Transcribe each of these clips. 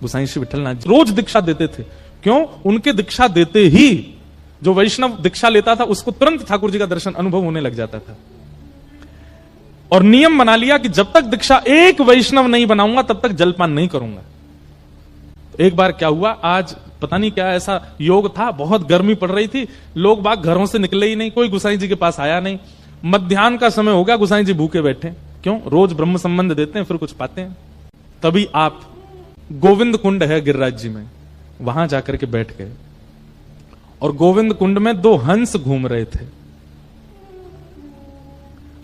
गोसाई श्री विठलनाथ जी रोज दीक्षा देते थे। क्यों? उनके दीक्षा देते ही जो वैष्णव दीक्षा लेता था उसको तुरंत ठाकुर जी का दर्शन अनुभव होने लग जाता था। और नियम बना लिया कि जब तक दीक्षा एक वैष्णव नहीं बनाऊंगा तब तक जलपान नहीं करूंगा। एक बार क्या हुआ, आज पता नहीं क्या ऐसा योग था, बहुत गर्मी पड़ रही थी, लोग बाग घरों से निकले ही नहीं, कोई गोसाई जी के पास आया नहीं। मध्याह्न का समय हो गया, गोसाई जी भूखे बैठे। क्यों? रोज ब्रह्म संबंध देते हैं फिर कुछ पाते हैं। तभी आप गोविंद कुंड है गिरिराज जी में, वहां जाकर के बैठ गए और गोविंद कुंड में 2 हंस घूम रहे थे।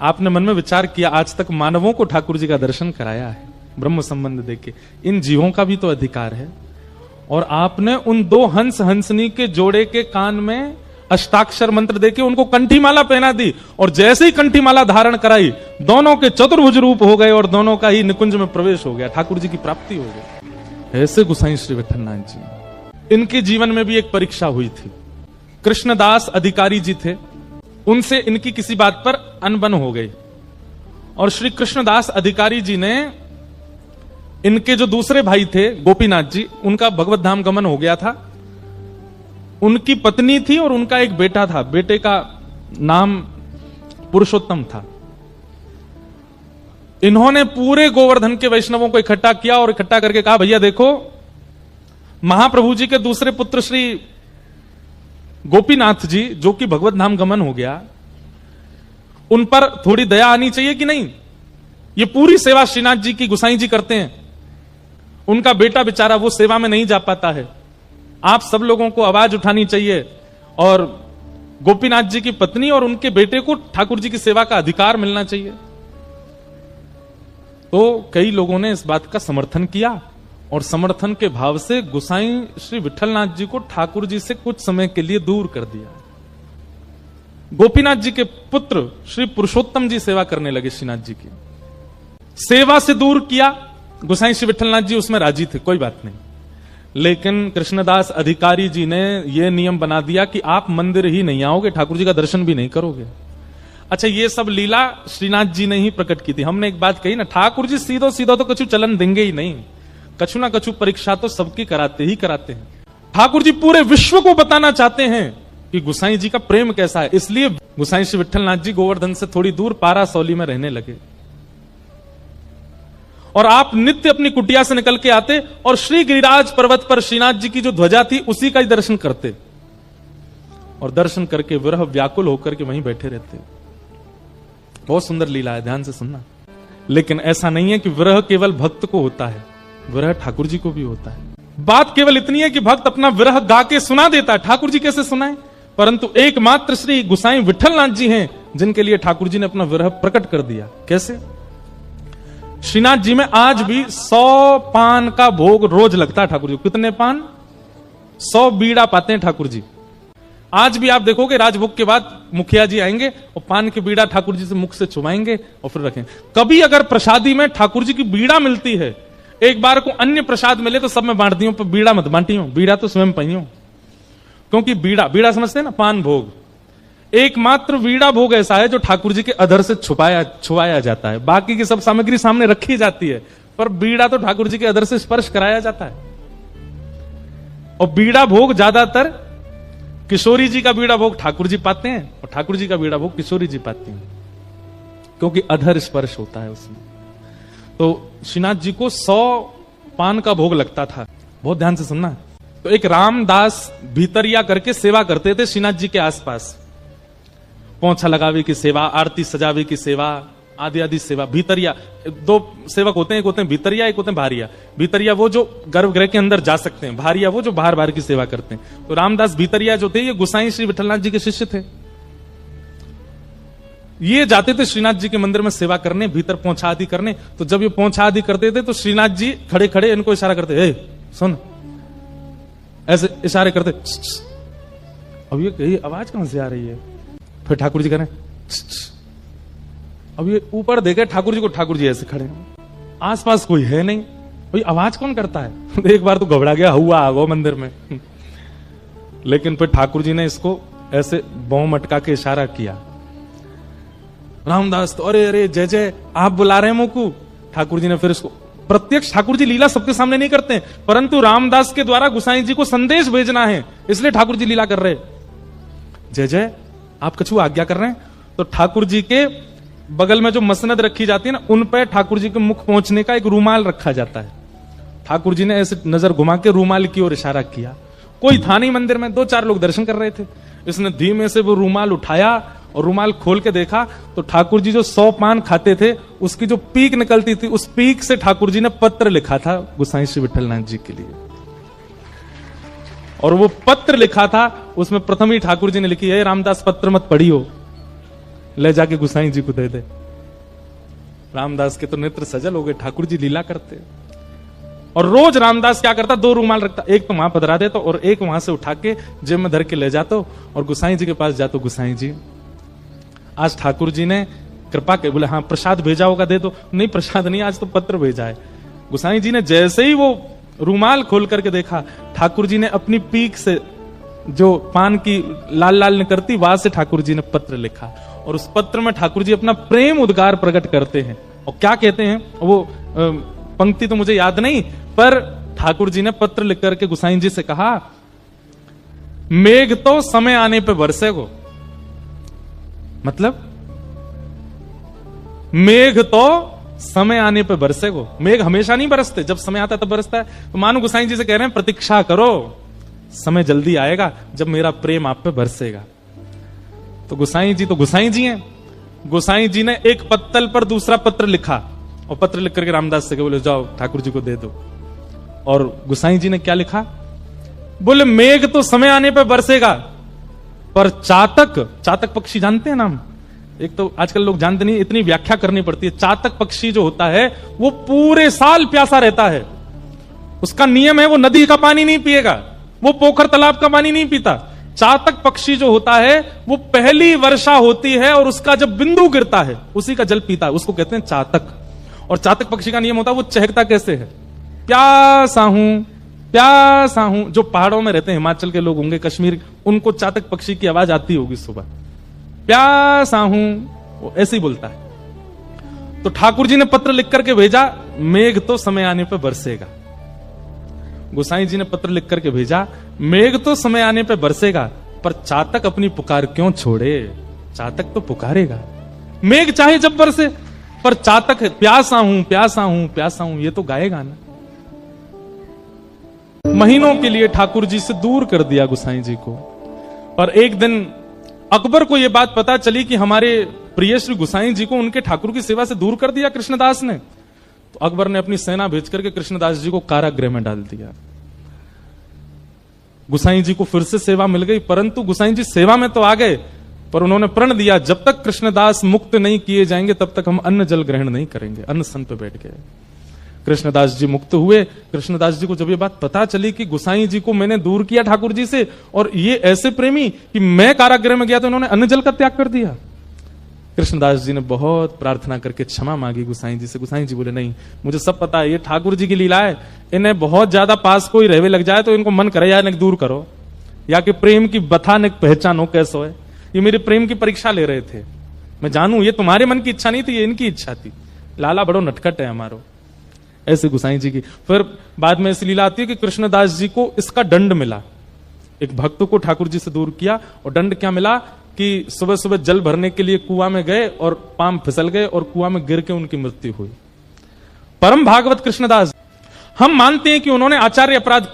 आपने मन में विचार किया, आज तक मानवों को ठाकुर जी का दर्शन कराया है ब्रह्म संबंध देके, इन जीवों का भी तो अधिकार है। और आपने उन 2 हंस हंसनी के जोड़े के कान में अष्टाक्षर मंत्र देके उनको कंठीमाला पहना दी, और जैसे ही कंठीमाला धारण कराई दोनों के चतुर्भुज रूप हो गए और दोनों का ही निकुंज में प्रवेश हो गया, ठाकुर जी की प्राप्ति हो गई। ऐसे गोसाई श्री विठलनाथ जी, इनके जीवन में भी एक परीक्षा हुई थी। कृष्णदास अधिकारी जी थे, उनसे इनकी किसी बात पर अनबन हो गई और श्री कृष्णदास अधिकारी जी ने इनके जो दूसरे भाई थे गोपीनाथ जी, उनका भगवत धाम गमन हो गया था। उनकी पत्नी थी और उनका एक बेटा था, बेटे का नाम पुरुषोत्तम था। इन्होंने पूरे गोवर्धन के वैष्णवों को इकट्ठा किया और इकट्ठा करके कहा, भैया देखो, महाप्रभु जी के दूसरे पुत्र श्री गोपीनाथ जी जो कि भगवत धाम गमन हो गया, उन पर थोड़ी दया आनी चाहिए कि नहीं? ये पूरी सेवा श्रीनाथ जी की गोसाई जी करते हैं, उनका बेटा बेचारा वो सेवा में नहीं जा पाता है। आप सब लोगों को आवाज उठानी चाहिए और गोपीनाथ जी की पत्नी और उनके बेटे को ठाकुर जी की सेवा का अधिकार मिलना चाहिए। तो कई लोगों ने इस बात का समर्थन किया और समर्थन के भाव से गोसाई श्री विठलनाथ जी को ठाकुर जी से कुछ समय के लिए दूर कर दिया। गोपीनाथ जी के पुत्र श्री पुरुषोत्तम जी सेवा करने लगे श्रीनाथ जी की। सेवा से दूर किया, गोसाई श्री विठलनाथ जी उसमें राजी थे, कोई बात नहीं। लेकिन कृष्णदास अधिकारी जी ने यह नियम बना दिया कि आप मंदिर ही नहीं आओगे, ठाकुर जी का दर्शन भी नहीं करोगे। अच्छा, ये सब लीला श्रीनाथ जी ने ही प्रकट की थी। हमने एक बात कही ना, ठाकुर जी सीधो सीधो तो कछु चलन देंगे ही नहीं, कछु ना कछु परीक्षा तो सबकी कराते ही कराते हैं। ठाकुर जी पूरे विश्व को बताना चाहते हैं कि गोसाई जी का प्रेम कैसा है, इसलिए गोसाई श्री विठलनाथ जी गोवर्धन से थोड़ी दूर पारासौली में रहने लगे। और आप नित्य अपनी कुटिया से निकल के आते और श्री गिरिराज पर्वत पर श्रीनाथ जी की जो ध्वजा थी उसी का ही दर्शन करते, और दर्शन करके विरह व्याकुल होकर के वहीं बैठे रहते। बहुत सुंदर लीला है, ध्यान से सुनना। लेकिन ऐसा नहीं है कि विरह केवल भक्त को होता है, विरह ठाकुर जी को भी होता है। बात केवल इतनी है कि भक्त अपना विरह गा के सुना देता है, ठाकुर जी कैसे सुनाए? परंतु एकमात्र श्री गोसाई विठलनाथ जी हैं जिनके लिए ठाकुर जी ने अपना विरह प्रकट कर दिया। कैसे? श्रीनाथ जी में आज भी 100 पान का भोग रोज लगता है ठाकुर जी। कितने पान? 100 बीड़ा पाते हैं ठाकुर जी। आज भी आप देखोगे राजभोग के बाद मुखिया जी आएंगे और पान की बीड़ा ठाकुर जी से मुख से चुमाएंगे और फिर रखेंगे। कभी अगर प्रसादी में ठाकुर जी की बीड़ा मिलती है, एक बार को अन्य प्रसाद मिले तो सब में बांट दियो, पर बीड़ा मत बांटियो, बीड़ा तो स्वयं पाइयो। क्योंकि बीड़ा समझते हैं ना, पान भोग। एकमात्र बीड़ा भोग ऐसा है जो ठाकुर जी के अधर से छुपाया जाता है। बाकी की सब सामग्री सामने रखी जाती है, पर बीड़ा तो ठाकुर जी के अधर से स्पर्श कराया जाता है। और बीड़ा भोग ज्यादातर किशोरी जी का बीड़ा भोग ठाकुर जी पाते हैं और ठाकुर जी का बीड़ा भोग किशोरी जी पाती हैं, क्योंकि अधर स्पर्श होता है उसमें। तो श्रीनाथ जी को 100 पान का भोग लगता था। बहुत ध्यान से सुनना। तो एक रामदास भीतरिया करके सेवा करते थे श्रीनाथ जी के आसपास, पोंछा लगावे की सेवा, आरती सजावे की सेवा, आदि आदि सेवा। भीतरिया 2 सेवक होते हैं, एक होते हैं भीतरिया, एक होते हैं भारिया। भीतरिया वो जो गर्भगृह के अंदर जा सकते हैं, भारिया वो जो बाहर बाहर की सेवा करते हैं। तो रामदास भीतरिया जो थे ये गोसाई श्री विठलनाथ जी के शिष्य थे। ये जाते थे श्रीनाथ जी के मंदिर में सेवा करने, भीतर पोंछा आदि करने। तो जब ये पोंछा आदि करते थे तो श्रीनाथ जी खड़े खड़े इनको इशारा करते, ए सुन, ऐसे इशारे करते। अब ये कही आवाज कहां से आ रही है? फिर ठाकुर जी करें, अब ये ऊपर देखे ठाकुर जी को, ठाकुर जी ऐसे खड़े, आसपास कोई है नहीं, भाई आवाज कौन करता है? एक बार तो घबरा गया, हुआ आ गो मंदिर में। लेकिन फिर ठाकुर जी ने इसको ऐसे बौं मटका के इशारा किया। रामदास तो अरे अरे जय जय, आप बुला रहे हैं मुकू। ठाकुर जी ने फिर इसको प्रत्यक्ष ठाकुर जी लीला सबके सामने नहीं करते हैं, परंतु रामदास के द्वारा गुसाई जी को संदेश भेजना है, इसलिए ठाकुर जी लीला कर रहे। जय जय, आप कछु आज्ञा कर रहे हैं। तो ठाकुर जी के बगल में जो मसनद रखी जाती है ना, उन पर ठाकुर जी के मुख पहुंचने का एक रूमाल रखा जाता है। ठाकुर जी ने ऐसे नजर घुमा के रूमाल की ओर इशारा किया। कोई था नहीं मंदिर में, 2-4 लोग दर्शन कर रहे थे। इसने धीमे से वो रूमाल उठाया और रूमाल खोल के देखा तो ठाकुर जी जो 100 पान खाते थे उसकी जो पीक निकलती थी, उस पीक से ठाकुर जी ने पत्र लिखा था गुसाई श्री विठलनाथ जी के लिए। और वो पत्र लिखा था, उसमें प्रथम ही ठाकुर जी ने लिखी है, रामदास पत्र मत पढ़ियो, ले जाके गुसाई जी को दे दे। रामदास के तो नेत्र सजल हो गए, ठाकुर जी लीला करते। और रोज रामदास क्या करता, 2 रूमाल रखता, एक तो वहां पधरा देता और एक वहां से उठा के जेब में धर के ले जाता और गुसाई जी के पास जातो, गुसाई जी आज ठाकुर जी ने कृपा के, बोले हाँ प्रसाद भेजा होगा दे दो। नहीं प्रसाद नहीं, आज तो पत्र भेजा है। गुसाई जी ने जैसे ही वो रूमाल खोल करके देखा, ठाकुर जी ने अपनी पीक से जो पान की लाल लाल निकलती, वहां से ठाकुर जी ने पत्र लिखा। और उस पत्र में ठाकुर जी अपना प्रेम उद्गार प्रकट करते हैं। और क्या कहते हैं, वो पंक्ति तो मुझे याद नहीं, पर ठाकुर जी ने पत्र लिख करके गुसाई जी से कहा, मेघ तो समय आने पे बरसेगो। मतलब मेघ तो समय आने पे बरसेगो। मेघ हमेशा नहीं बरसते, जब समय आता तब बरसता है। तो मानो गुसाई जी से कह रहे हैं, प्रतीक्षा करो, समय जल्दी आएगा जब मेरा प्रेम आप पे बरसेगा। तो गुसाई जी हैं। गुसाई जी ने एक पत्तल पर दूसरा पत्र लिखा और पत्र लिख करके रामदास से बोले जाओ ठाकुर जी को दे दो। और गुसाई जी ने क्या लिखा, बोले मेघ तो समय आने पे बरसेगा, पर चातक पक्षी जानते हैं नाम, एक तो आजकल लोग जानते नहीं, इतनी व्याख्या करनी पड़ती है। चातक पक्षी जो होता है वो पूरे साल प्यासा रहता है। उसका नियम है, वो नदी का पानी नहीं पिएगा, वो पोखर तालाब का पानी नहीं पीता। चातक पक्षी जो होता है वो पहली वर्षा होती है और उसका जब बिंदु गिरता है उसी का जल पीता है, उसको कहते हैं चातक। और चातक पक्षी का नियम होता है, वो चहकता कैसे है, प्यासा हूं प्यासा हूं। जो पहाड़ों में रहते हैं, हिमाचल के लोग होंगे, कश्मीर, उनको चातक पक्षी की आवाज आती होगी सुबह, प्यासा हूं, वो ऐसे ही बोलता है। तो ठाकुर जी ने पत्र लिख करके भेजा, मेघ तो समय आने पर बरसेगा। गुसाई जी ने पत्र लिख करके भेजा, मेघ तो समय आने पर बरसेगा, पर चातक अपनी पुकार क्यों छोड़े, चातक तो पुकारेगा। मेघ चाहे जब बरसे, पर चातक प्यासा हूं प्यासा हूं प्यासा हूं, ये तो गाएगा ना। महीनों के लिए ठाकुर जी से दूर कर दिया गुसाई जी को। और एक दिन अकबर को यह बात पता चली कि हमारे प्रिय श्री गुसाई जी को उनके ठाकुर की सेवा से दूर कर दिया कृष्णदास ने। तो अकबर ने अपनी सेना भेज करके कृष्णदास जी को कारागृह में डाल दिया। गुसाई जी को फिर से सेवा मिल गई, परंतु गुसाई जी सेवा में तो आ गए, पर उन्होंने प्रण दिया, जब तक कृष्णदास मुक्त नहीं किए जाएंगे तब तक हम अन्न जल ग्रहण नहीं करेंगे। अन्न सन पे बैठ गए। कृष्णदास जी मुक्त हुए। कृष्णदास जी को जब ये बात पता चली कि गुसाई जी को मैंने दूर किया ठाकुर जी से, और ये ऐसे प्रेमी कि मैं कारागृह में गया तो इन्होंने अन्न जल का त्याग कर दिया। कृष्णदास जी ने बहुत प्रार्थना करके क्षमा मांगी गुसाई जी से। गुसाई जी बोले, नहीं, मुझे सब पता है, ये ठाकुर जी की लीला है, इन्हें बहुत ज्यादा पास कोई रहवे लग जाए तो इनको मन करे यार दूर करो, या कि प्रेम की बथा ने पहचानो कैसो है। ये मेरे प्रेम की परीक्षा ले रहे थे, मैं जानू ये तुम्हारे मन की इच्छा नहीं थी, ये इनकी इच्छा थी। लाला बड़ो नटखट है हमारो, ऐसे गुसाई जी की। फिर बाद में ऐसी लीला आती है कि कृष्णदास जी को इसका दंड मिला। एक भक्त को ठाकुर जी से दूर किया और दंड क्या मिला कि सुबह सुबह जल भरने के लिए कुआं में गए और पांव फिसल गए और कुआं में गिर के उनकी मृत्यु हुई। परम भागवत कृष्णदास, हम मानते हैं कि उन्होंने आचार्य अपराध किया।